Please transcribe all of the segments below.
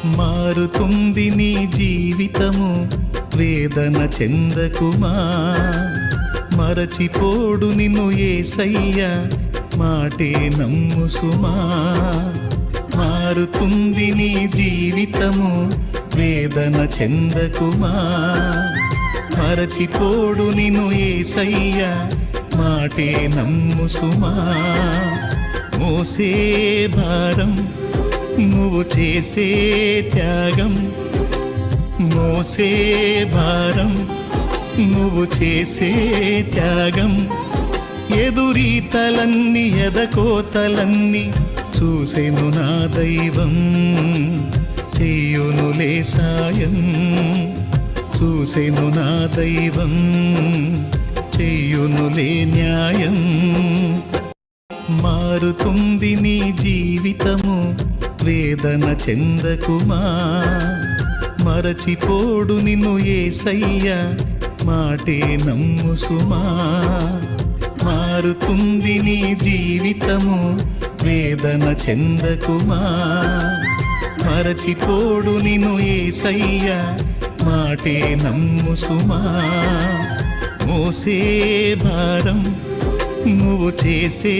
మారుతుంది నీ జీవితము, వేదన చెందకుమా. మరచిపోడు నిన్ను యేసయ్య, మాటే నమ్ము సుమా. మారుతుంది నీ జీవితము, వేదన చెందకుమా. మరచిపోడు నిన్ను యేసయ్య, మాటే నమ్ము సుమా. మోసే భారం నువ్వు చేసే త్యాగం, మోసే భారం నువ్వు చేసే త్యాగం. ఎదురీతలన్నీ ఎదకోతలన్నీ చూసెను నా దైవం, చెయ్యునులే సాయం. చూసెను నా దైవం, చెయ్యునులే న్యాయం. మారుతుంది నీ జీవితము, వేదన చెందకుమా. మరచిపోడు నిన్ను యేసయ్య, మాటే నమ్ము సుమా. మారుతుంది నీ జీవితము, వేదన చెందకుమా. మరచిపోడు నిన్ను యేసయ్య, మాటే నమ్ము సుమా. మోసే భారం నువ్వు చేసే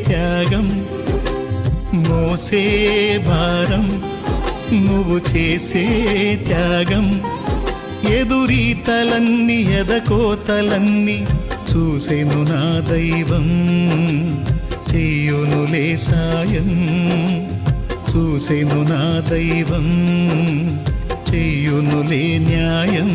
త్యాగం, మోసే భారం నువ్వు చేసే త్యాగం. ఎదురీతలన్నీ ఎదకోతలన్నీ చూసెను నా దైవం, చెయ్యునులే సాయం. చూసెను నా దైవం, చెయ్యునులే న్యాయం.